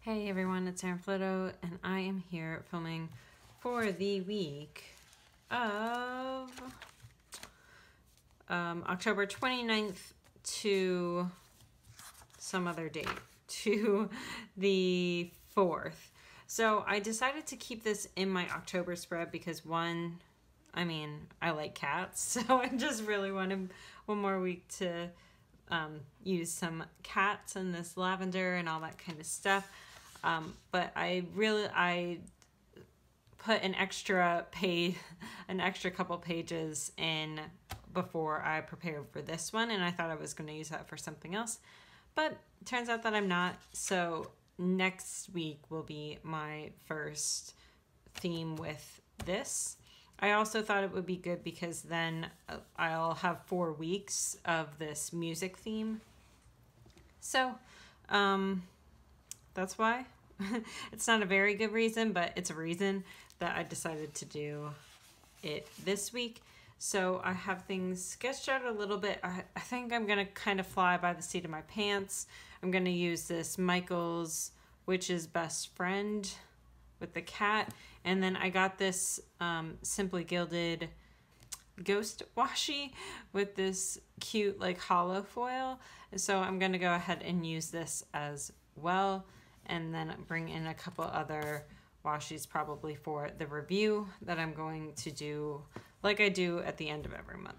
Hey everyone, it's Erin Flito, and I am here filming for the week of October 29th to some other date, to the 4th. So I decided to keep this in my October spread because one, I like cats, so I just really wanted one more week to use some cats and this lavender and all that kind of stuff. But I put an extra couple pages in before I prepared for this one, and I thought I was going to use that for something else, but it turns out that I'm not. So next week will be my first theme with this. I also thought it would be good because then I'll have 4 weeks of this music theme. So, that's why. It's not a very good reason, but it's a reason that I decided to do it this week. So I have things sketched out a little bit. I think I'm going to kind of fly by the seat of my pants. I'm going to use this Michael's Witch's Best Friend with the cat. And then I got this Simply Gilded Ghost Washi with this cute like hollow foil. So I'm going to go ahead and use this as well. And then bring in a couple other washies probably for the review that I'm going to do like I do at the end of every month.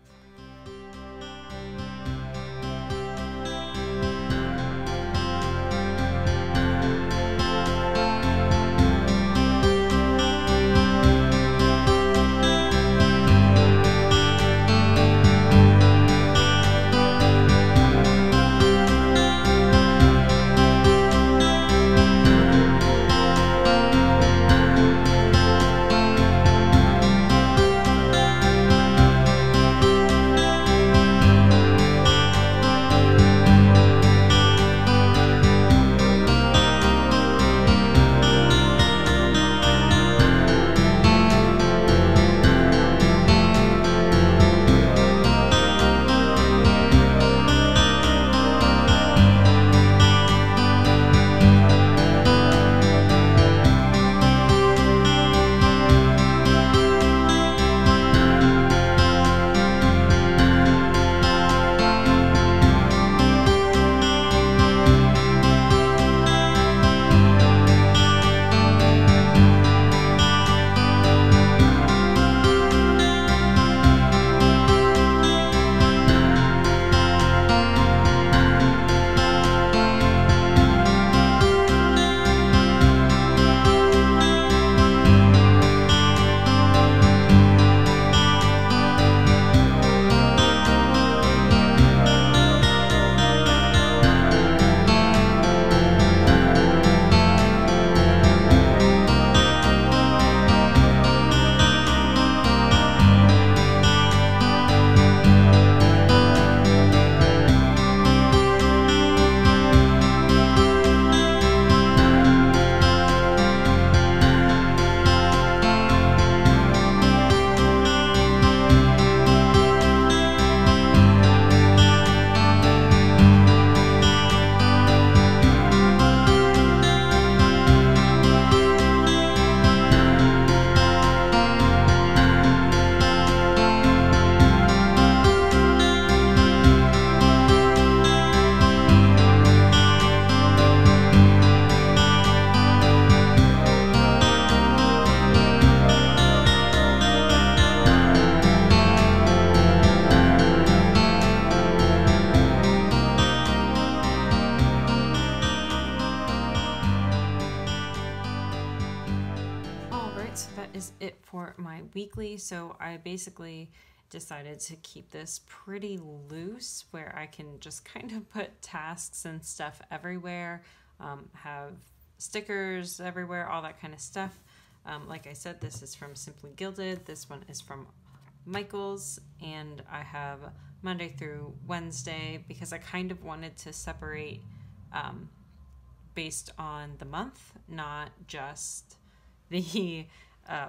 Is it for my weekly. So I basically decided to keep this pretty loose where I can just kind of put tasks and stuff everywhere, have stickers everywhere, all that kind of stuff. Like I said, this is from Simply Gilded. This one is from Michael's, and I have Monday through Wednesday because I kind of wanted to separate based on the month, not just the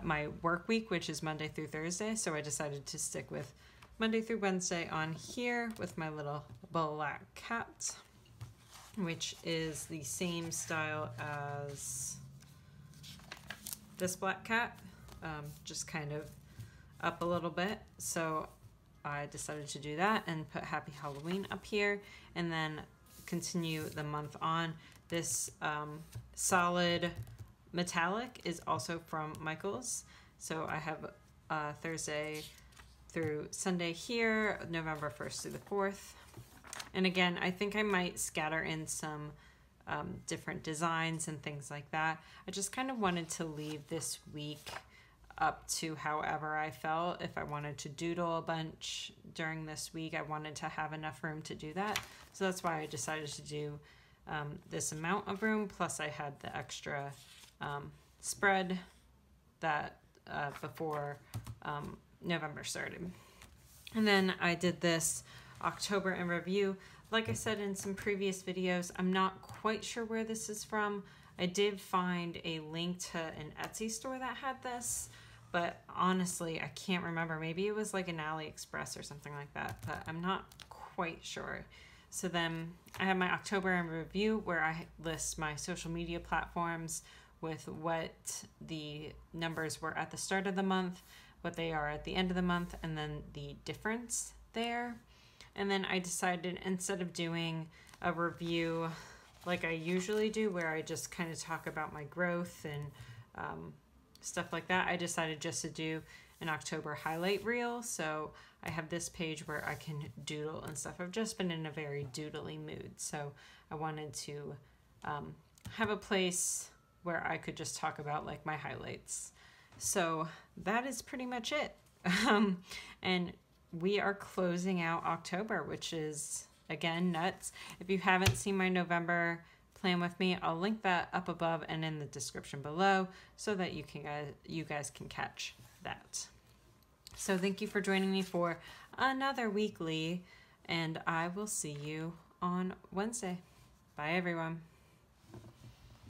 my work week, which is Monday through Thursday. So I decided to stick with Monday through Wednesday on here with my little black cat. which is the same style as this black cat, just kind of up a little bit. So I decided to do that and put Happy Halloween up here, and then continue the month on. This solid metallic is also from Michaels. So I have Thursday through Sunday here, November 1st through the 4th. And again, I think I might scatter in some different designs and things like that. I just kind of wanted to leave this week up to however I felt. If I wanted to doodle a bunch during this week, I wanted to have enough room to do that. So that's why I decided to do this amount of room, plus I had the extra spread that before November started. And then I did this October in review. Like I said in some previous videos, I'm not quite sure where this is from. I did find a link to an Etsy store that had this, but honestly, I can't remember. Maybe it was like an AliExpress or something like that, but I'm not quite sure. So then I have my October in review where I list my social media platforms with what the numbers were at the start of the month, what they are at the end of the month, and then the difference there. And then I decided, instead of doing a review like I usually do, where I just kind of talk about my growth and stuff like that, I decided just to do an October highlight reel. So I have this page where I can doodle and stuff. I've just been in a very doodly mood, so I wanted to have a place where I could just talk about like my highlights. So that is pretty much it. And we are closing out October, which is, again, nuts. If you haven't seen my November plan with me, I'll link that up above and in the description below so that you guys can catch that. So thank you for joining me for another weekly, and I will see you on Wednesday. Bye, everyone.